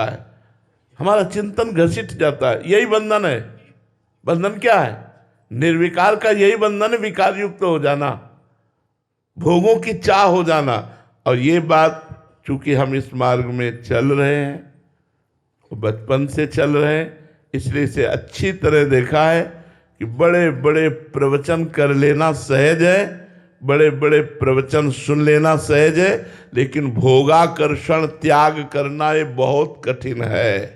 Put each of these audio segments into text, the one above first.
है, हमारा चिंतन घसीट जाता है। यही बंधन है। बंधन क्या है? निर्विकार का यही बंधन है, विकार युक्त हो जाना, भोगों की चाह हो जाना। और ये बात चूंकि हम इस मार्ग में चल रहे हैं, बचपन से चल रहे हैं, इसलिए इसे अच्छी तरह देखा है कि बड़े बड़े प्रवचन कर लेना सहज है, बड़े बड़े प्रवचन सुन लेना सहज है, लेकिन भोगाकर्षण त्याग करना ये बहुत कठिन है।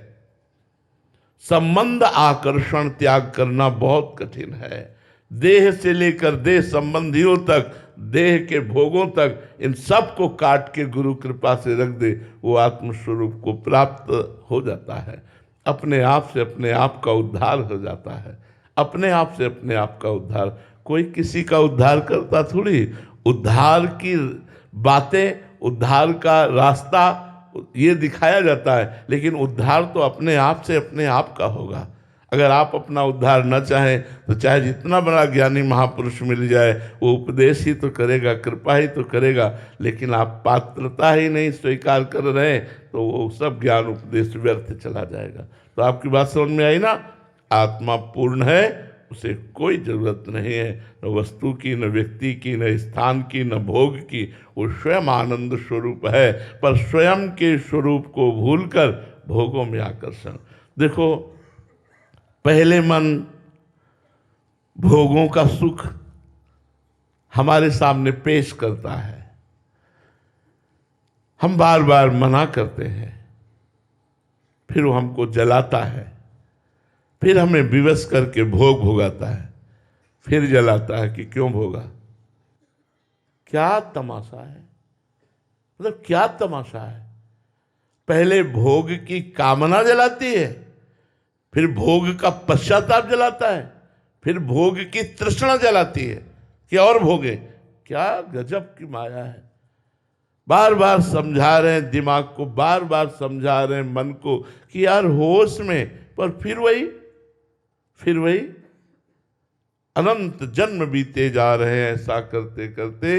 संबंध आकर्षण त्याग करना बहुत कठिन है। देह से लेकर देह संबंधियों तक, देह के भोगों तक, इन सब को काट के गुरु कृपा से रख दे, वो आत्मस्वरूप को प्राप्त हो जाता है। अपने आप से अपने आप का उद्धार हो जाता है। अपने आप से अपने आप का उद्धार, कोई किसी का उद्धार करता थोड़ी। उद्धार की बातें, उद्धार का रास्ता ये दिखाया जाता है, लेकिन उद्धार तो अपने आप से अपने आप का होगा। अगर आप अपना उद्धार न चाहें तो चाहे जितना बड़ा ज्ञानी महापुरुष मिल जाए, वो उपदेश ही तो करेगा, कृपा ही तो करेगा, लेकिन आप पात्रता ही नहीं स्वीकार कर रहे हैं तो वो सब ज्ञान उपदेश व्यर्थ चला जाएगा। तो आपकी बात समझ में आई ना? आत्मा पूर्ण है, उसे कोई जरूरत नहीं है न वस्तु की, न व्यक्ति की, न स्थान की, न भोग की। वो स्वयं आनंद स्वरूप है, पर स्वयं के स्वरूप को भूलकर भोगों में आकर्षण। देखो, पहले मन भोगों का सुख हमारे सामने पेश करता है, हम बार बार मना करते हैं, फिर वो हमको जलाता है, फिर हमें विवश करके भोग भोगाता है, फिर जलाता है कि क्यों भोगा। क्या तमाशा है, मतलब क्या तमाशा है। पहले भोग की कामना जलाती है, फिर भोग का पश्चाताप जलाता है, फिर भोग की तृष्णा जलाती है कि और भोगे। क्या गजब की माया है। बार बार समझा रहे हैं दिमाग को, बार बार समझा रहे हैं मन को कि यार होश में, पर फिर वही अनंत जन्म बीते जा रहे हैं। ऐसा करते करते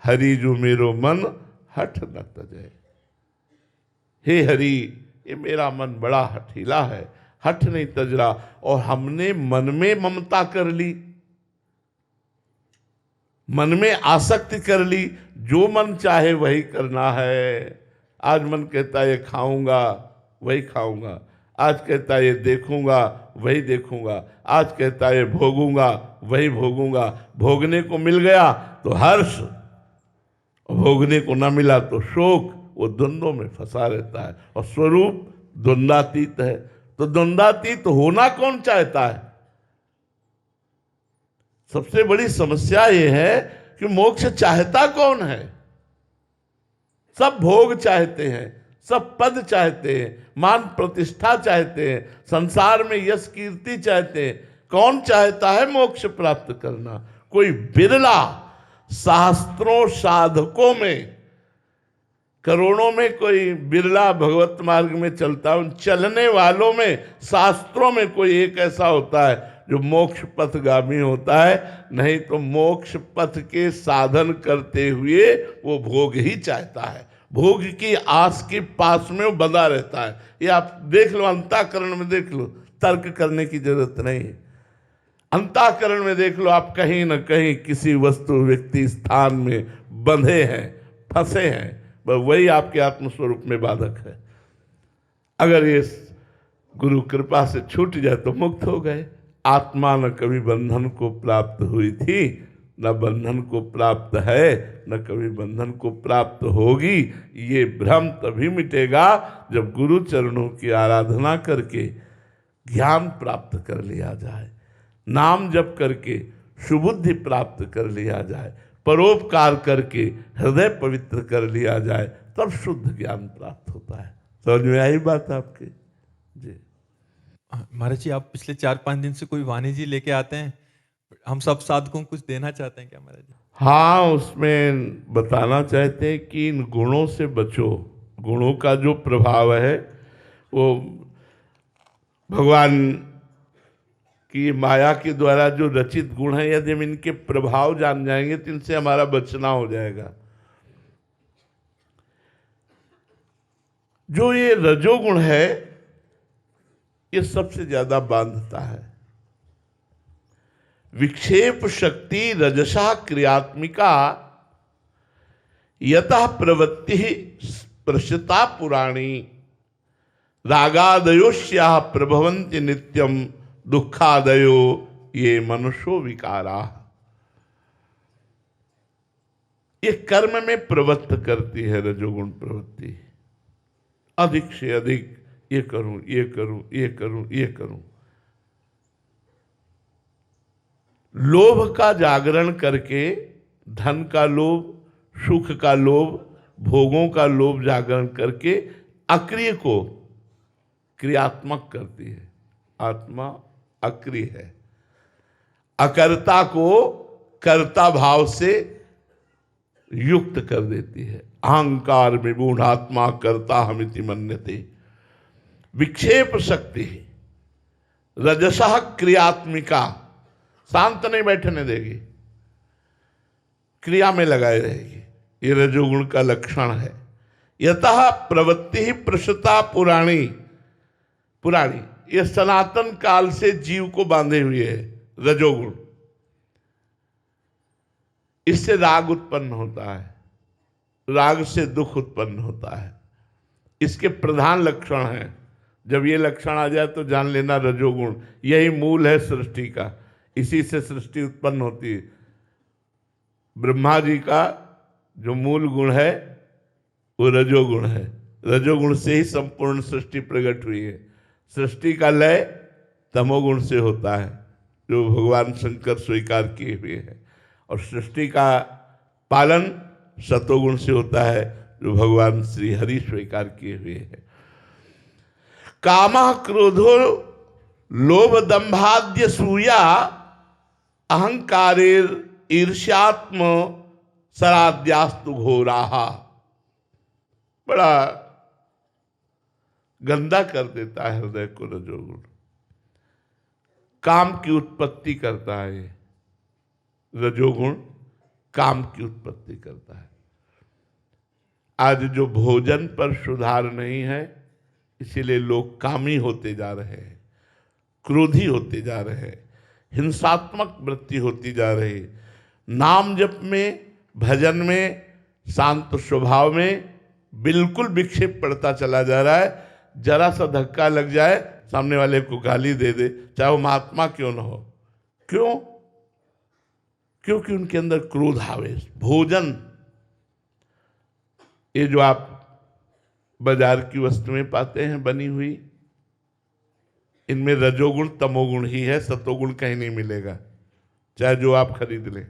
हरि जो मेरो मन हठ न तजय। हे हरि, ये मेरा मन बड़ा हठीला है, हठ नहीं तज रहा। और हमने मन में ममता कर ली, मन में आसक्ति कर ली, जो मन चाहे वही करना है। आज मन कहता है ये खाऊंगा, वही खाऊंगा। आज कहता है ये देखूंगा, वही देखूंगा। आज कहता है ये भोगूंगा, वही भोगूंगा। भोगने को मिल गया तो हर्ष, भोगने को ना मिला तो शोक। वो द्वंद्वों में फंसा रहता है, और स्वरूप द्वंद्वातीत है। तो द्वंद्वातीत होना कौन चाहता है? सबसे बड़ी समस्या यह है कि मोक्ष चाहता कौन है? सब भोग चाहते हैं, सब पद चाहते हैं, मान प्रतिष्ठा चाहते हैं, संसार में यश कीर्ति चाहते हैं। कौन चाहता है मोक्ष प्राप्त करना? कोई बिरला शास्त्रों साधकों में, करोड़ों में कोई बिरला भगवत मार्ग में चलता है। उन चलने वालों में, शास्त्रों में कोई एक ऐसा होता है जो मोक्ष पथगामी होता है। नहीं तो मोक्ष पथ के साधन करते हुए वो भोग ही चाहता है, भोग की आस के पास में वो बंधा रहता है। ये आप देख लो, अंतःकरण में देख लो, तर्क करने की जरूरत नहीं है। अंतःकरण में देख लो, आप कहीं न कहीं किसी वस्तु, व्यक्ति, स्थान में बंधे हैं, फंसे हैं। वही आपके आत्मस्वरूप में बाधक है। अगर ये गुरु कृपा से छूट जाए तो मुक्त हो गए। आत्मा न कभी बंधन को प्राप्त हुई थी, न बंधन को प्राप्त है, न कभी बंधन को प्राप्त होगी। ये भ्रम तभी मिटेगा जब गुरु चरणों की आराधना करके ज्ञान प्राप्त कर लिया जाए, नाम जप करके सुबुद्धि प्राप्त कर लिया जाए, परोपकार करके हृदय पवित्र कर लिया जाए, तब शुद्ध ज्ञान प्राप्त होता है। समझ में आई बात आपके? जी महाराज जी, आप पिछले 4-5 दिन से कोई वाणी जी लेके आते हैं, हम सब साधकों को कुछ देना चाहते हैं क्या महाराज जी? हाँ, उसमें बताना चाहते हैं कि इन गुणों से बचो। गुणों का जो प्रभाव है वो भगवान कि माया के द्वारा जो रचित गुण है, यदि हम इनके प्रभाव जान जाएंगे तो इनसे हमारा बचना हो जाएगा। जो ये रजोगुण है ये सबसे ज्यादा बांधता है। विक्षेप शक्ति रजसा क्रियात्मिका यतः प्रवृत्ति प्रसृता पुराणी रागादयोश्या प्रभवन्ति नित्यम दुखादयो ये मनुष्यो विकारा। ये कर्म में प्रवृत्त करती है रजोगुण प्रवृत्ति, अधिक से अधिक ये करूं ये करूं ये करूं ये करूं। लोभ का जागरण करके धन का लोभ, सुख का लोभ, भोगों का लोभ जागरण करके अक्रिय को क्रियात्मक करती है। आत्मा अक्रिय है, अकर्ता को कर्ता भाव से युक्त कर देती है। अहंकार विमूढ़ आत्मा कर्ता हमिति मन्यते। विक्षेप शक्ति रजसः क्रियात्मिका, शांत नहीं बैठने देगी, क्रिया में लगाई रहेगी। ये रजोगुण का लक्षण है। यतः प्रवृत्ति ही प्रसृता पुराणी, पुराणी ये सनातन काल से जीव को बांधे हुए है रजोगुण। इससे राग उत्पन्न होता है, राग से दुख उत्पन्न होता है। इसके प्रधान लक्षण हैं। जब ये लक्षण आ जाए तो जान लेना रजोगुण यही मूल है सृष्टि का, इसी से सृष्टि उत्पन्न होती है। ब्रह्मा जी का जो मूल गुण है वो रजोगुण है। रजोगुण से ही संपूर्ण सृष्टि प्रकट हुई है। सृष्टि का लय तमोगुण से होता है, जो भगवान शंकर स्वीकार किए हुए हैं, और सृष्टि का पालन सतोगुण से होता है, जो भगवान श्री हरि स्वीकार किए हुए हैं। कामः क्रोधो लोभ दंभाद्य सूया अहंकारेर ईर्ष्यात्म सराद्यास्तु घोराहा। बड़ा गंदा कर देता है हृदय को रजोगुण, काम की उत्पत्ति करता है। ये रजोगुण काम की उत्पत्ति करता है। आज जो भोजन पर सुधार नहीं है, इसीलिए लोग कामी होते जा रहे हैं, क्रोधी होते जा रहे हैं, हिंसात्मक वृत्ति होती जा रही है। नाम जप में, भजन में, शांत स्वभाव में बिल्कुल विक्षेप पड़ता चला जा रहा है। जरा सा धक्का लग जाए, सामने वाले को गाली दे दे, चाहे वो महात्मा क्यों न हो। क्यों? क्योंकि उनके अंदर क्रोध आवेश। भोजन, ये जो आप बाजार की वस्तुएं पाते हैं बनी हुई, इनमें रजोगुण तमोगुण ही है, सतोगुण कहीं नहीं मिलेगा, चाहे जो आप खरीद लें।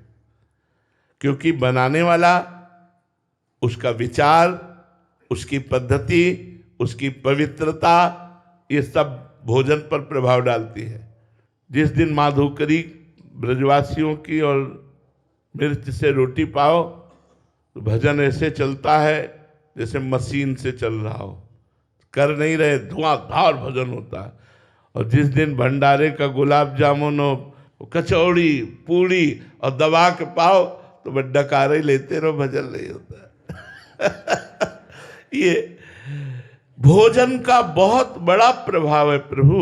क्योंकि बनाने वाला, उसका विचार, उसकी पद्धति, उसकी पवित्रता, ये सब भोजन पर प्रभाव डालती है। जिस दिन माधुकरी ब्रजवासियों की और मिर्च से रोटी पाओ तो भजन ऐसे चलता है जैसे मशीन से चल रहा हो, कर नहीं रहे, धुआंधार भजन होता है। और जिस दिन भंडारे का गुलाब जामुन और कचौड़ी पूड़ी और दबा के पाओ तो बस डकारे लेते रहो, भजन नहीं होता। ये भोजन का बहुत बड़ा प्रभाव है प्रभु।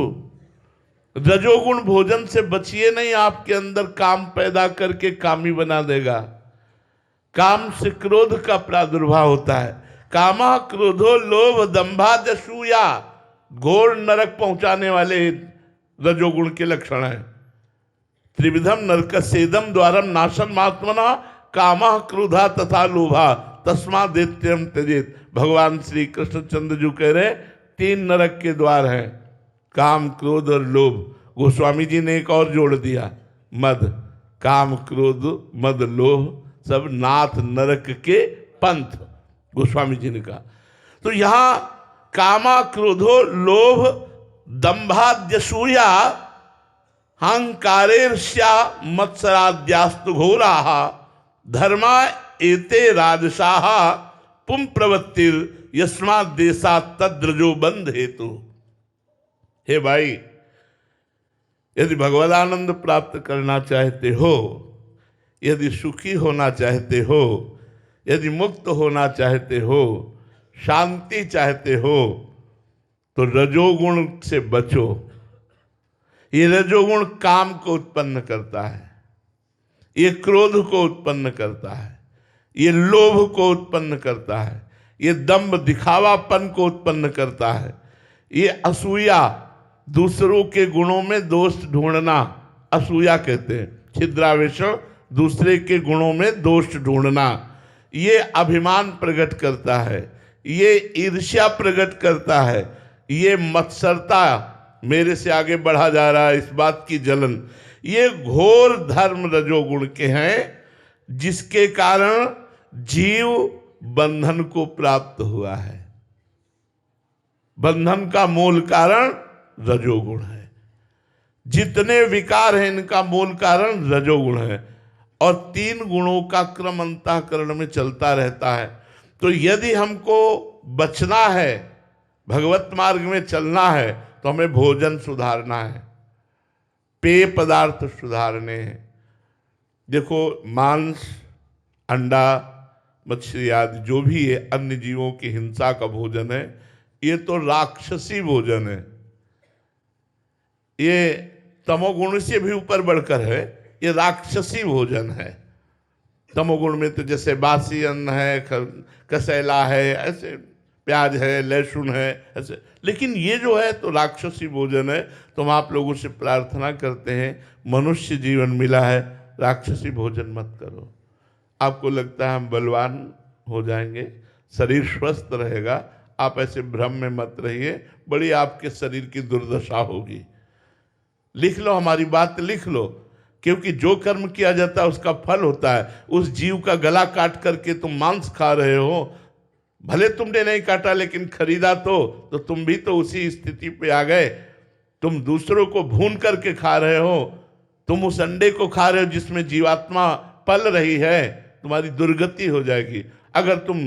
रजोगुण भोजन से बचिए नहीं, आपके अंदर काम पैदा करके कामी बना देगा। काम से क्रोध का प्रादुर्भाव होता है। कामा क्रोधो लोभ दंभादसूया, घोर नरक पहुंचाने वाले रजोगुण के लक्षण है। त्रिविधम नरकस्येदम द्वारम नाशम आत्मना कामा क्रोधा तथा लोभा तस्मा दैत्यम त्यजेत। भगवान श्री कृष्णचंद्र जी कह रहे 3 नरक के द्वार हैं, काम क्रोध और लोभ। गोस्वामी जी ने एक और जोड़ दिया, मद। काम क्रोध मद लोभ सब नाथ नरक के पंथ, गोस्वामी जी ने कहा। तो यहां कामा क्रोधो लोभ दंभाद्यसूया अहंकारेर्ष्या मत्सराद्यास्तु घोराः धर्मा एते राजसाः पुम प्रवृत्तिर यस्मात् देशात् तद्रजो बंध हेतु। हे भाई, यदि भगवदानंद प्राप्त करना चाहते हो, यदि सुखी होना चाहते हो, यदि मुक्त होना चाहते हो, शांति चाहते हो तो रजोगुण से बचो। ये रजोगुण काम को उत्पन्न करता है, ये क्रोध को उत्पन्न करता है, ये लोभ को उत्पन्न करता है, ये दंभ दिखावापन को उत्पन्न करता है, ये असूया, दूसरों के गुणों में दोष ढूंढना असूया कहते हैं, छिद्रावेषण, दूसरे के गुणों में दोष ढूंढना, ये अभिमान प्रकट करता है, ये ईर्ष्या प्रकट करता है, ये मत्सरता, मेरे से आगे बढ़ा जा रहा है इस बात की जलन, ये घोर धर्म रजोगुण के हैं, जिसके कारण जीव बंधन को प्राप्त हुआ है। बंधन का मूल कारण रजोगुण है। जितने विकार हैं इनका मूल कारण रजोगुण है, और 3 गुणों का क्रम अंतःकरण में चलता रहता है। तो यदि हमको बचना है, भगवत मार्ग में चलना है, तो हमें भोजन सुधारना है, पेय पदार्थ सुधारने हैं। देखो, मांस, अंडा, मछली आदि जो भी है अन्य जीवों की हिंसा का भोजन है, ये तो राक्षसी भोजन है, ये तमोगुण से भी ऊपर बढ़कर है, ये राक्षसी भोजन है। तमोगुण में तो जैसे बासी अन्न है, कसैला है, ऐसे प्याज है, लहसुन है, ऐसे। लेकिन ये जो है तो राक्षसी भोजन है। तो हम आप लोगों से प्रार्थना करते हैं, मनुष्य जीवन मिला है, राक्षसी भोजन मत करो। आपको लगता है हम बलवान हो जाएंगे, शरीर स्वस्थ रहेगा, आप ऐसे भ्रम में मत रहिए, बड़ी आपके शरीर की दुर्दशा होगी। लिख लो, हमारी बात लिख लो, क्योंकि जो कर्म किया जाता है उसका फल होता है। उस जीव का गला काट करके तुम मांस खा रहे हो, भले तुमने नहीं काटा लेकिन खरीदा तो तुम भी तो उसी स्थिति पे आ गए। तुम दूसरों को भून करके खा रहे हो, तुम उस अंडे को खा रहे हो जिसमें जीवात्मा पल रही है, तुम्हारी दुर्गति हो जाएगी। अगर तुम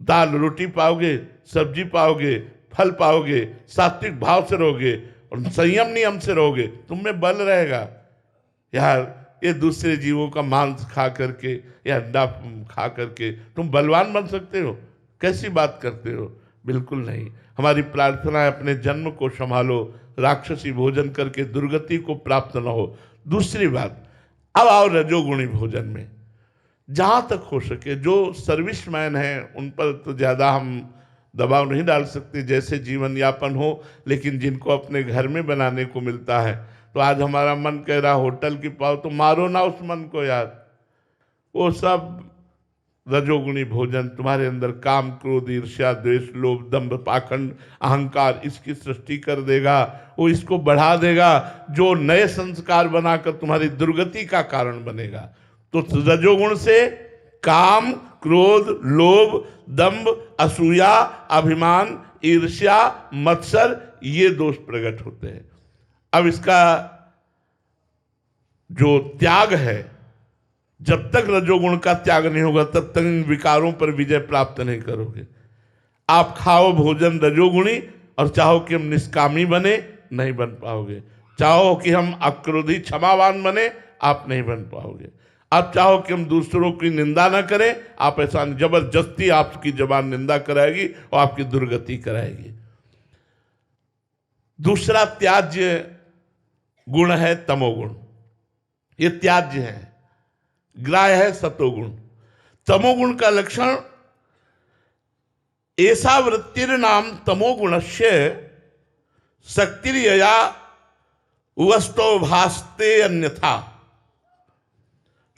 दाल रोटी पाओगे, सब्जी पाओगे, फल पाओगे, सात्विक भाव से रहोगे और संयम नियम से रहोगे, तुम में बल रहेगा। यार, ये दूसरे जीवों का मांस खा करके या अंडा खा करके तुम बलवान बन सकते हो? कैसी बात करते हो? बिल्कुल नहीं। हमारी प्रार्थना है, अपने जन्म को संभालो, राक्षसी भोजन करके दुर्गति को प्राप्त न हो। दूसरी बात, अब आओ रजोगुणी भोजन में। जहाँ तक हो सके, जो सर्विसमैन हैं उन पर तो ज़्यादा हम दबाव नहीं डाल सकते, जैसे जीवन यापन हो, लेकिन जिनको अपने घर में बनाने को मिलता है, तो आज हमारा मन कह रहा होटल की पाओ, तो मारो ना उस मन को यार। वो सब रजोगुणी भोजन तुम्हारे अंदर काम, क्रोध, ईर्ष्या, द्वेष, लोभ, दंभ, पाखंड, अहंकार, इसकी सृष्टि कर देगा। वो इसको बढ़ा देगा, जो नए संस्कार बनाकर तुम्हारी दुर्गति का कारण बनेगा। तो रजोगुण से काम, क्रोध, लोभ, दंभ, असूया, अभिमान, ईर्ष्या, मत्सर, ये दोष प्रकट होते हैं। अब इसका जो त्याग है, जब तक रजोगुण का त्याग नहीं होगा तब तक इन विकारों पर विजय प्राप्त नहीं करोगे। आप खाओ भोजन रजोगुणी और चाहो कि हम निष्कामी बने, नहीं बन पाओगे। चाहो कि हम अक्रोधी क्षमावान बने, आप नहीं बन पाओगे। आप चाहो कि हम दूसरों की निंदा ना करें, आप ऐसा नहीं, जबरदस्ती आपकी जबान निंदा कराएगी और आपकी दुर्गति कराएगी। दूसरा त्याज्य गुण है तमोगुण। ये त्याज्य है। ग्राह्य है सतोगुण। तमोगुण का लक्षण ऐसा वृत्तिर नाम तमोगुणस्य शक्तिर्यया वस्तो भास्ते अन्यथा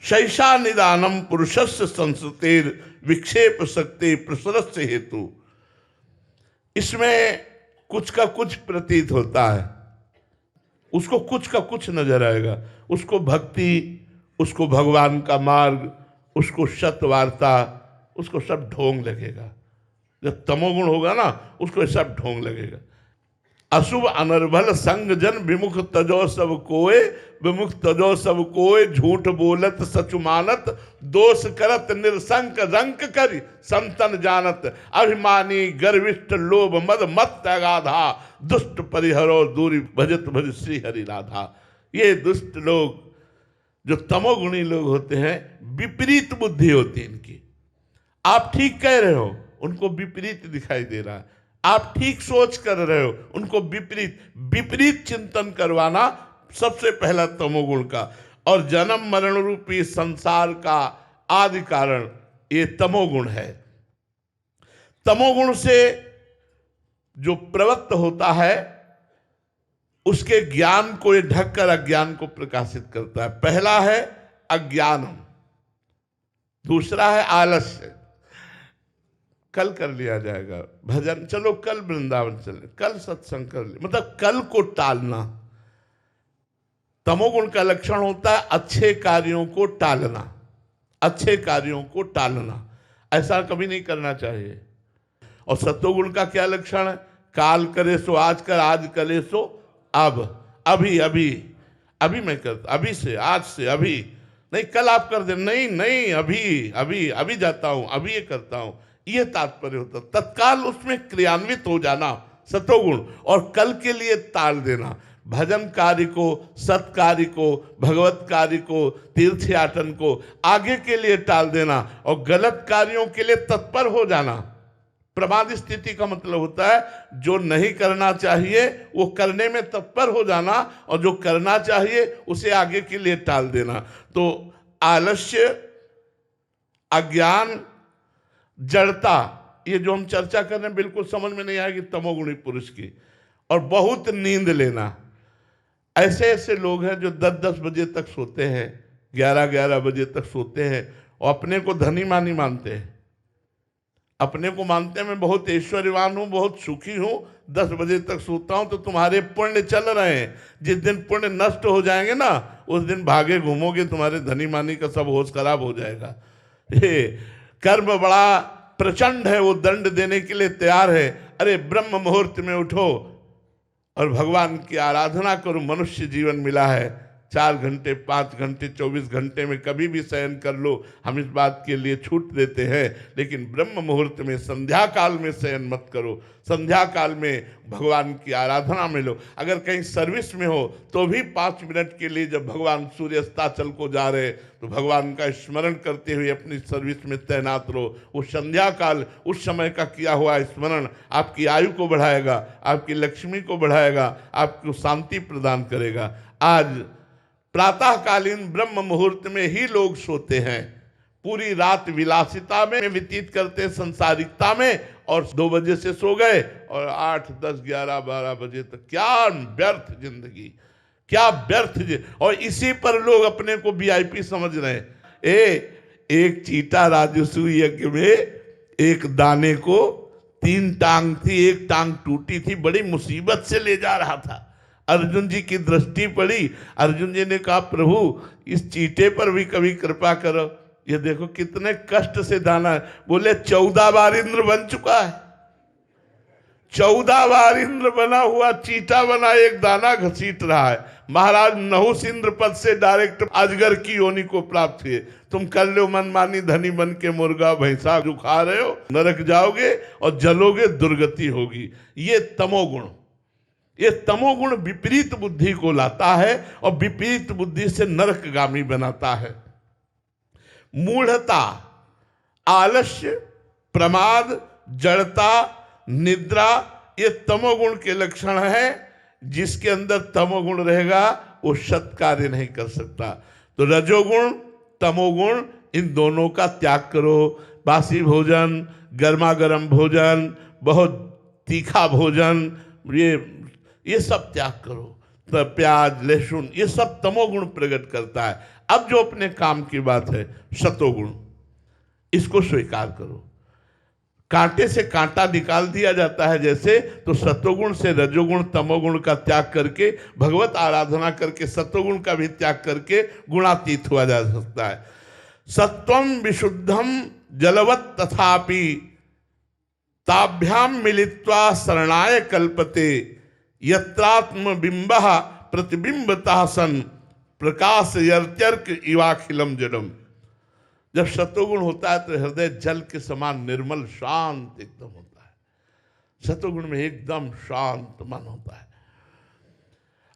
शैषा निदानम पुरुषस्य संस्कृतेर विक्षेप शक्ति प्रसरस्य हेतु। इसमें कुछ का कुछ प्रतीत होता है, उसको कुछ का कुछ नजर आएगा, उसको भक्ति, उसको भगवान का मार्ग, उसको सत्वार्ता, उसको सब ढोंग लगेगा। जब तमोगुण होगा ना, उसको सब ढोंग लगेगा। अशुभ अनर्भल संग जन विमुख तजो सब कोय, विमुख तजो सब कोय, झूठ बोलत सचुमानत, दोष करत निरसंक रंक कर संतन जानत, अभिमानी गर्विष्ठ लोभ मद मत अगाधा, दुष्ट परिहरो दूरी भजत भज श्री हरि राधा। ये दुष्ट लोग, जो तमोगुणी लोग होते हैं, विपरीत बुद्धि होती है इनकी। आप ठीक कह रहे हो, उनको विपरीत दिखाई दे रहा है। आप ठीक सोच कर रहे हो, उनको विपरीत विपरीत चिंतन करवाना सबसे पहला तमोगुण का। और जन्म मरण रूपी संसार का आदि कारण ये तमोगुण है। तमोगुण से जो प्रवृत्त होता है उसके ज्ञान को ये ढककर अज्ञान को प्रकाशित करता है। पहला है अज्ञानम, दूसरा है आलस्य। कल कर लिया जाएगा भजन, चलो कल वृंदावन चले, कल सत्संग कर ले, मतलब कल को टालना। तमोगुण का लक्षण होता है अच्छे कार्यों को टालना, अच्छे कार्यों को टालना, ऐसा कभी नहीं करना चाहिए। और सत्वगुण का क्या लक्षण है? काल करे सो आज कर, आज करे सो अब, अभी अभी अभी मैं करता, अभी से, आज से, अभी नहीं कल आप कर दे, नहीं नहीं अभी अभी अभी जाता हूं, अभी ये करता हूं, ये तात्पर्य होता। तत्काल उसमें क्रियान्वित हो जाना सत्वगुण, और कल के लिए टाल देना। भजन कार्य को, सत्कार्य को, भगवत कार्य को, तीर्थयाटन को आगे के लिए टाल देना और गलत कार्यों के लिए तत्पर हो जाना। प्रमाद स्थिति का मतलब होता है जो नहीं करना चाहिए वो करने में तत्पर हो जाना, और जो करना चाहिए उसे आगे के लिए टाल देना। तो आलस्य, अज्ञान, जड़ता, ये जो हम चर्चा कर रहे हैं बिल्कुल समझ में नहीं आएगी तमोगुणी पुरुष की। और बहुत नींद लेना। ऐसे ऐसे लोग हैं जो 10-10 बजे तक सोते हैं, 11-11 बजे तक सोते हैं और अपने को धनी मानी मानते हैं, अपने को मानते हैं मैं बहुत ऐश्वर्यवान हूं, बहुत सुखी हूं, 10 बजे तक सोता हूं तो तुम्हारे पुण्य चल रहे हैं। जिस दिन पुण्य नष्ट हो जाएंगे ना उस दिन भागे घूमोगे, तुम्हारे धनी मानी का सब होश खराब हो जाएगा। ये कर्म बड़ा प्रचंड है, वो दंड देने के लिए तैयार है। अरे ब्रह्म मुहूर्त में उठो और भगवान की आराधना करो। मनुष्य जीवन मिला है, 4 घंटे, 5 घंटे, 24 घंटे में कभी भी शयन कर लो, हम इस बात के लिए छूट देते हैं। लेकिन ब्रह्म मुहूर्त में, संध्या काल में शयन मत करो। संध्या काल में भगवान की आराधना में लो। अगर कहीं सर्विस में हो तो भी 5 मिनट के लिए, जब भगवान सूर्यास्ताचल को जा रहे तो भगवान का स्मरण करते हुए अपनी सर्विस में तैनात रहो। वो संध्या काल, उस समय का किया हुआ स्मरण आपकी आयु को बढ़ाएगा, आपकी लक्ष्मी को बढ़ाएगा, आपको शांति प्रदान करेगा। आज प्रातःकालीन ब्रह्म मुहूर्त में ही लोग सोते हैं, पूरी रात विलासिता में व्यतीत करते, संसारिकता में, और 2 बजे से सो गए और 8, 10, 11, 12 बजे तक। क्या व्यर्थ जिंदगी, क्या व्यर्थ और इसी पर लोग अपने को वीआईपी समझ रहे हैं। एक चीटा राजस्व यज्ञ में एक दाने को 3 टांग थी, एक टांग टूटी थी, बड़ी मुसीबत से ले जा रहा था। अर्जुन जी की दृष्टि पड़ी, अर्जुन जी ने कहा प्रभु इस चीटे पर भी कभी कृपा करो, ये देखो कितने कष्ट से दाना है। बोले 14 बार इंद्र बन चुका है, 14 बार इंद्र बना हुआ चीटा बना एक दाना घसीट रहा है। महाराज नहुस इंद्र पद से डायरेक्ट अजगर की योनि को प्राप्त हुए। तुम कर लो मनमानी, धनी बन के मुर्गा भैंसा जो खा रहे हो, नरक जाओगे और जलोगे, दुर्गति होगी। ये तमोगुण, ये तमोगुण विपरीत बुद्धि को लाता है और विपरीत बुद्धि से नरकगामी बनाता है। मूढ़ता, आलस्य, प्रमाद, जड़ता, निद्रा, ये तमोगुण के लक्षण है। जिसके अंदर तमोगुण रहेगा वो सत्कार्य नहीं कर सकता। तो रजोगुण, तमोगुण, इन दोनों का त्याग करो। बासी भोजन, गर्मा गर्म भोजन, बहुत तीखा भोजन, ये सब त्याग करो। तो प्याज, लहसुन, ये सब तमोगुण प्रकट करता है। अब जो अपने काम की बात है सतोगुण, इसको स्वीकार करो। कांटे से कांटा निकाल दिया जाता है जैसे, तो सतोगुण से रजोगुण, तमोगुण का त्याग करके, भगवत आराधना करके सतोगुण का भी त्याग करके गुणातीत हुआ जा सकता है। सत्वम विशुद्धम जलवत तथापि ताभ्याम मिलित्वा शरणाय कल्पते यत्रात्म बिंबः प्रतिबिंबतः सन प्रकाश यर्त्यर्क इवाखिलम जडम। जब सत्वगुण होता है तो हृदय जल के समान निर्मल शांत एकदम होता है। सत्वगुण में एकदम शांत मन होता है।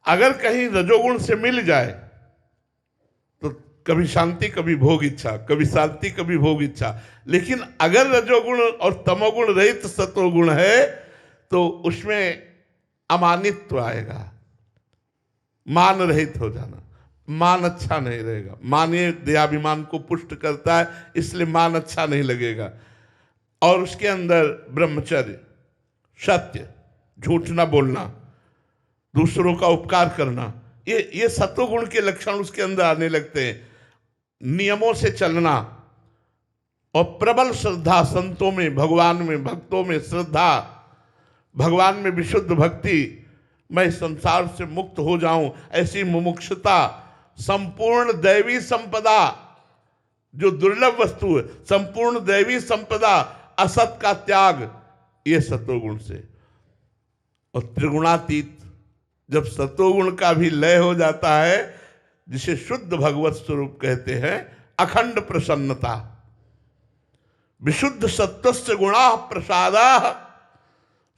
अगर कहीं रजोगुण से मिल जाए तो कभी शांति कभी भोग इच्छा, कभी शांति कभी भोग इच्छा। लेकिन अगर रजोगुण और तमोगुण रहित सतोगुण है तो उसमें अमानित्व आएगा, मान रहित हो जाना। मान अच्छा नहीं रहेगा, मान ये देहाभिमान को पुष्ट करता है, इसलिए मान अच्छा नहीं लगेगा। और उसके अंदर ब्रह्मचर्य, सत्य, झूठ ना बोलना, दूसरों का उपकार करना, ये सत्वगुण के लक्षण उसके अंदर आने लगते हैं। नियमों से चलना और प्रबल श्रद्धा, संतों में, भगवान में, भक्तों में श्रद्धा, भगवान में विशुद्ध भक्ति, मैं संसार से मुक्त हो जाऊं ऐसी मुमुक्षुता, संपूर्ण दैवी संपदा जो दुर्लभ वस्तु है, संपूर्ण दैवी संपदा, असत का त्याग, ये सत्वगुण से। और त्रिगुणातीत, जब सत्वगुण का भी लय हो जाता है, जिसे शुद्ध भगवत स्वरूप कहते हैं, अखंड प्रसन्नता, विशुद्ध सत्वस्य गुणा प्रसादा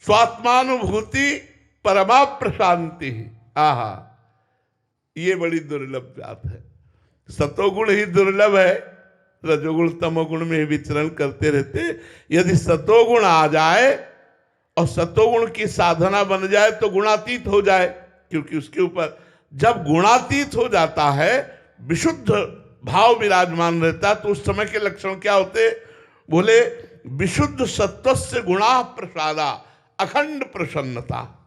स्वात्मानुभूति परमा प्रशांति। आहा, ये बड़ी दुर्लभ बात है। सतोगुण ही दुर्लभ है, रजोगुण तमोगुण में विचरण करते रहते। यदि सतोगुण आ जाए और सतोगुण की साधना बन जाए तो गुणातीत हो जाए, क्योंकि उसके ऊपर जब गुणातीत हो जाता है, विशुद्ध भाव विराजमान रहता है, तो उस समय के लक्षण क्या होते? बोले विशुद्ध सत्वस्य गुणा प्रसादा, अखंड प्रसन्नता।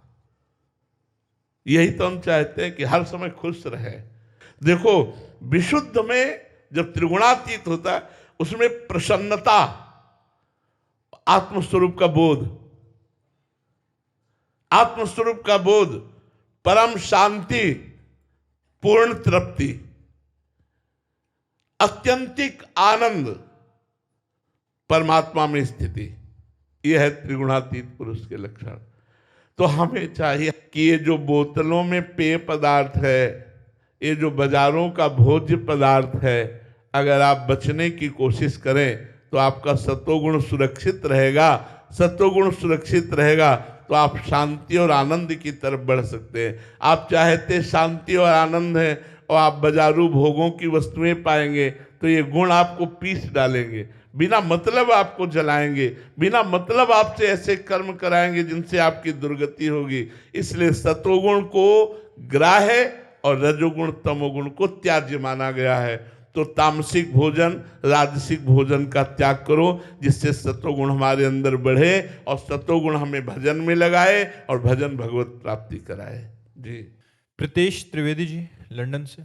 यही तो हम चाहते हैं कि हर समय खुश रहे। देखो, विशुद्ध में जब त्रिगुणातीत होता है, उसमें प्रसन्नता, आत्मस्वरूप का बोध, आत्मस्वरूप का बोध, परम शांति, पूर्ण तृप्ति, अत्यंतिक आनंद, परमात्मा में स्थिति, यह है त्रिगुणातीत पुरुष के लक्षण। तो हमें चाहिए कि ये जो बोतलों में पेय पदार्थ है, ये जो बाजारों का भोज्य पदार्थ है, अगर आप बचने की कोशिश करें तो आपका सत्वगुण सुरक्षित रहेगा। सत्वगुण सुरक्षित रहेगा तो आप शांति और आनंद की तरफ बढ़ सकते हैं। आप चाहते शांति और आनंद है और आप बाजारू भोगों की वस्तुएं पाएंगे तो ये गुण आपको पीस डालेंगे, बिना मतलब आपको जलाएंगे, बिना मतलब आपसे ऐसे कर्म कराएंगे जिनसे आपकी दुर्गति होगी। इसलिए सत्वगुण को ग्राह्य और रजोगुण तमोगुण को त्याज्य माना गया है। तो तामसिक भोजन, राजसिक भोजन का त्याग करो, जिससे सत्वगुण हमारे अंदर बढ़े और सत्वगुण हमें भजन में लगाए और भजन भगवत प्राप्ति कराए। जी। प्रीतेश त्रिवेदी जी, लंदन से।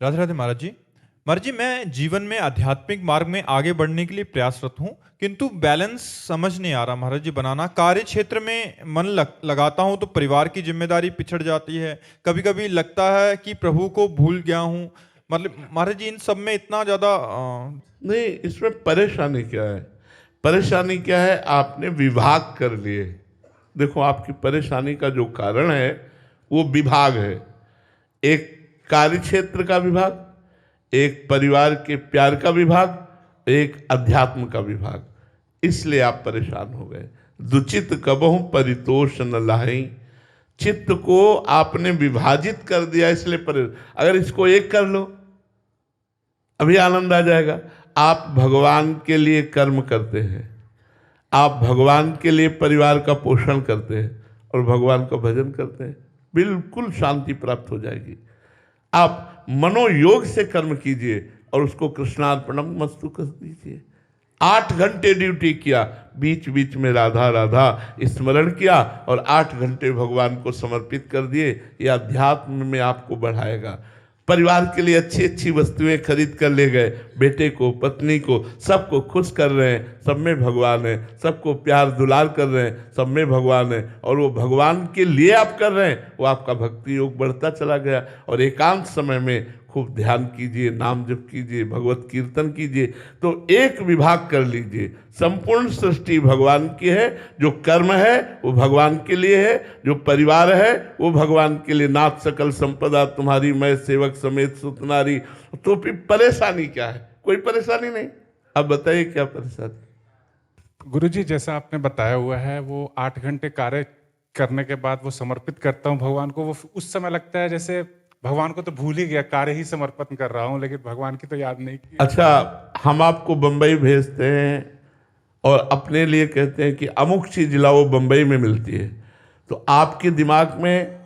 राधे राधे महाराज जी। महाराज जी, मैं जीवन में आध्यात्मिक मार्ग में आगे बढ़ने के लिए प्रयासरत हूँ, किंतु बैलेंस समझ नहीं आ रहा महाराज जी बनाना। कार्य क्षेत्र में मन लगाता हूँ तो परिवार की जिम्मेदारी पिछड़ जाती है। कभी कभी लगता है कि प्रभु को भूल गया हूँ। मतलब महाराज जी, इन सब में इतना ज्यादा नहीं, इसमें परेशानी क्या है? परेशानी क्या है? आपने विभाग कर लिए। देखो, आपकी परेशानी का जो कारण है वो विभाग है। एक कार्य क्षेत्र का विभाग, एक परिवार के प्यार का विभाग, एक अध्यात्म का विभाग। इसलिए आप परेशान हो गए। दुचित कबहु परितोष न लाहि, चित्त को आपने विभाजित कर दिया, इसलिए अगर इसको एक कर लो अभी आनंद आ जाएगा। आप भगवान के लिए कर्म करते हैं, आप भगवान के लिए परिवार का पोषण करते हैं और भगवान का भजन करते हैं, बिल्कुल शांति प्राप्त हो जाएगी। आप मनोयोग से कर्म कीजिए और उसको कृष्णार्पणम मस्तु कर दीजिए। 8 घंटे ड्यूटी किया, बीच बीच में राधा राधा स्मरण किया और 8 घंटे भगवान को समर्पित कर दिए। यह अध्यात्म में आपको बढ़ाएगा। परिवार के लिए अच्छी अच्छी वस्तुएं खरीद कर ले गए, बेटे को, पत्नी को, सबको खुश कर रहे हैं, सब में भगवान है। सबको प्यार दुलार कर रहे हैं, सब में भगवान है। और वो भगवान के लिए आप कर रहे हैं, वो आपका भक्ति योग बढ़ता चला गया। और एकांत समय में खूब ध्यान कीजिए, नाम जप कीजिए, भगवत कीर्तन कीजिए। तो एक विभाग कर लीजिए। संपूर्ण सृष्टि भगवान की है, जो कर्म है वो भगवान के लिए है, जो परिवार है वो भगवान के लिए। नाथ सकल संपदा तुम्हारी, मैं सेवक समेत सुतनारी। तो फिर परेशानी क्या है? कोई परेशानी नहीं। अब बताइए क्या परेशानी? गुरुजी, जैसा आपने बताया हुआ है, वो 8 घंटे कार्य करने के बाद वो समर्पित करता हूँ भगवान को। वो उस समय लगता है जैसे भगवान को तो भूल ही गया, कार्य ही समर्पण कर रहा हूँ, लेकिन भगवान की तो याद नहीं की। अच्छा, हम आपको बंबई भेजते हैं और अपने लिए कहते हैं कि अमुक चीज लाओ, बंबई में मिलती है, तो आपके दिमाग में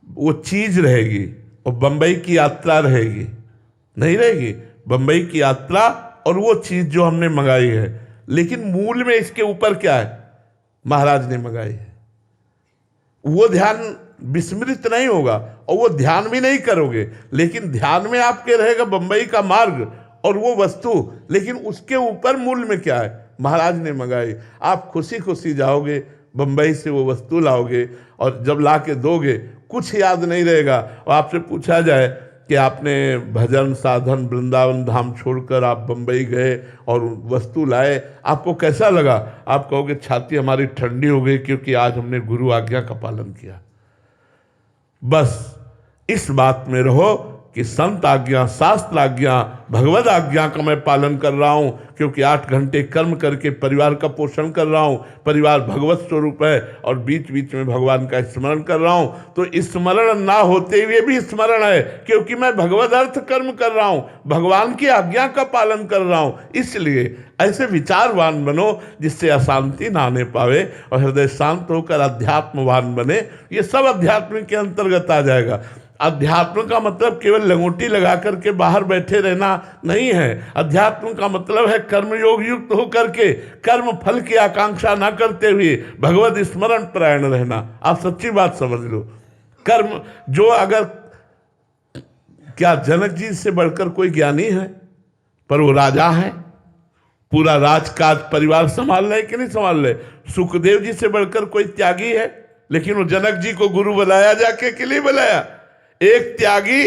वो चीज रहेगी और बंबई की यात्रा रहेगी? नहीं रहेगी। बंबई की यात्रा और वो चीज जो हमने मंगाई है, लेकिन मूल में इसके ऊपर क्या है? महाराज ने मंगाई है। वो ध्यान विस्मृत नहीं होगा और वो ध्यान भी नहीं करोगे, लेकिन ध्यान में आपके रहेगा बंबई का मार्ग और वो वस्तु, लेकिन उसके ऊपर मूल में क्या है? महाराज ने मंगाई। आप खुशी खुशी जाओगे, बंबई से वो वस्तु लाओगे और जब ला के दोगे कुछ याद नहीं रहेगा। और आपसे पूछा जाए कि आपने भजन साधन वृंदावन धाम छोड़कर आप बंबई गए और वस्तु लाए, आपको कैसा लगा? आप कहोगे छाती हमारी ठंडी हो गई, क्योंकि आज हमने गुरु आज्ञा का पालन किया। बस इस बात में रहो कि संत आज्ञा, शास्त्र आज्ञा, भगवद आज्ञा का मैं पालन कर रहा हूं, क्योंकि 8 घंटे कर्म करके परिवार का पोषण कर रहा हूं। परिवार भगवत स्वरूप है और बीच बीच में भगवान का स्मरण कर रहा हूं, तो स्मरण ना होते हुए भी स्मरण है, क्योंकि मैं भगवद अर्थ कर्म कर रहा हूं, भगवान की आज्ञा का पालन कर रहा हूं। इसलिए ऐसे विचारवान बनो जिससे अशांति ना आने पावे और हृदय शांत होकर अध्यात्मवान बने। ये सब अध्यात्म के अंतर्गत आ जाएगा। अध्यात्म का मतलब केवल लंगोटी लगा करके बाहर बैठे रहना नहीं है। अध्यात्म का मतलब है कर्मयोग युक्त होकर के कर्म फल की आकांक्षा ना करते हुए भगवत स्मरण परायण रहना। आप सच्ची बात समझ लो। कर्म जो, अगर क्या जनक जी से बढ़कर कोई ज्ञानी है? पर वो राजा है, पूरा राजकाज परिवार संभाल रहे कि नहीं संभाल रहे? सुखदेव जी से बढ़कर कोई त्यागी है? लेकिन वो जनक जी को गुरु बनाया जाके के लिए बनाया? एक त्यागी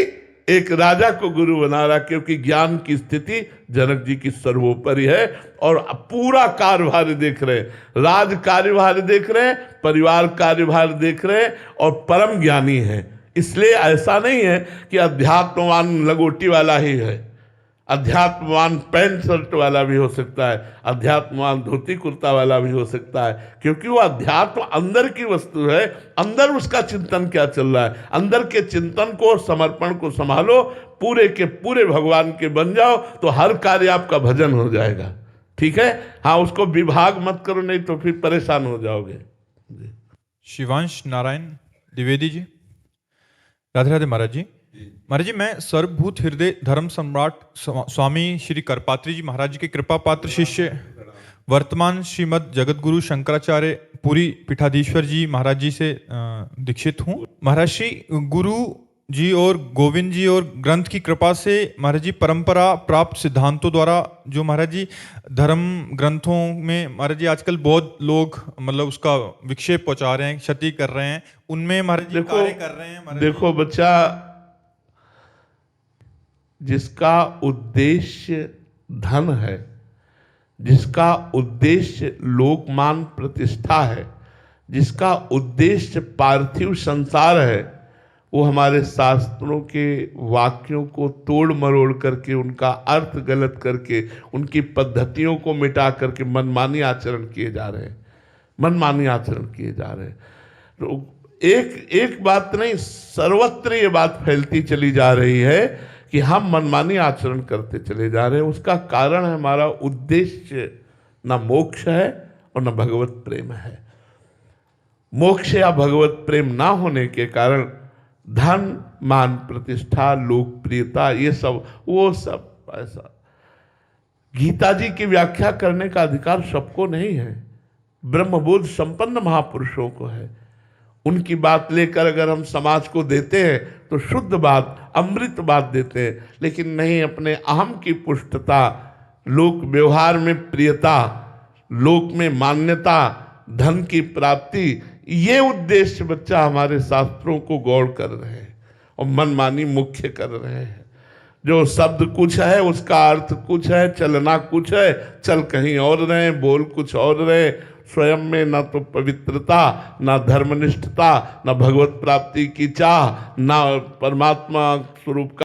एक राजा को गुरु बना रहा, क्योंकि ज्ञान की स्थिति जनक जी की सर्वोपरि है और पूरा कार्यभार देख रहे हैं, राज कार्यभार देख रहे हैं, परिवार कार्यभार देख रहे हैं और परम ज्ञानी है। इसलिए ऐसा नहीं है कि अध्यात्मवान लंगोटी वाला ही है, अध्यात्मवान पैंट शर्ट वाला भी हो सकता है, अध्यात्मवान धोती कुर्ता वाला भी हो सकता है, क्योंकि वो अध्यात्म अंदर की वस्तु है। अंदर उसका चिंतन क्या चल रहा है, अंदर के चिंतन को और समर्पण को संभालो, पूरे के पूरे भगवान के बन जाओ, तो हर कार्य आपका भजन हो जाएगा। ठीक है? हाँ, उसको विभाग मत करो, नहीं तो फिर परेशान हो जाओगे। शिवांश नारायण द्विवेदी जी। राधे राधे महाराज जी। महाराज जी, मैं सर्वभूत हृदय धर्म सम्राट स्वामी श्री करपात्री जी महाराज जी के कृपा पात्र शिष्य, वर्तमान श्रीमद जगतगुरु शंकराचार्य पुरी पीठाधीश्वर जी महाराज जी से दीक्षित हूँ। महाराज श्री गुरु जी और गोविंद जी और ग्रंथ की कृपा से महाराज जी परंपरा प्राप्त सिद्धांतों द्वारा जो महाराज जी धर्म ग्रंथों में महाराज जी आजकल बहुत लोग मतलब उसका विक्षेप पहुंचा रहे हैं, क्षति कर रहे हैं, उनमें महाराज जी कार्य कर रहे हैं। देखो बच्चा, जिसका उद्देश्य धन है, जिसका उद्देश्य लोकमान प्रतिष्ठा है, जिसका उद्देश्य पार्थिव संसार है, वो हमारे शास्त्रों के वाक्यों को तोड़ मरोड़ करके, उनका अर्थ गलत करके, उनकी पद्धतियों को मिटा करके मनमानी आचरण किए जा रहे हैं, मनमानी आचरण किए जा रहे हैं। तो एक बात नहीं, सर्वत्र ये बात फैलती चली जा रही है कि हम मनमानी आचरण करते चले जा रहे हैं। उसका कारण है हमारा उद्देश्य ना मोक्ष है और ना भगवत प्रेम है। मोक्ष या भगवत प्रेम ना होने के कारण धन, मान, प्रतिष्ठा, लोकप्रियता, ये सब वो सब ऐसा। गीता जी की व्याख्या करने का अधिकार सबको नहीं है, ब्रह्मबोध संपन्न महापुरुषों को है। उनकी बात लेकर अगर हम समाज को देते हैं तो शुद्ध बात, अमृत बात देते हैं, लेकिन नहीं, अपने अहम की पुष्टता, लोक व्यवहार में प्रियता, लोक में मान्यता, धन की प्राप्ति, ये उद्देश्य बच्चा हमारे शास्त्रों को गौड़ कर रहे हैं और मनमानी मुख्य कर रहे हैं। जो शब्द कुछ है उसका अर्थ कुछ है, चलना कुछ है, चल कहीं और रहे, बोल कुछ और रहे। स्वयं में न तो पवित्रता, न धर्मनिष्ठता, न भगवत प्राप्ति की चाह, न परमात्मा स्वरूप का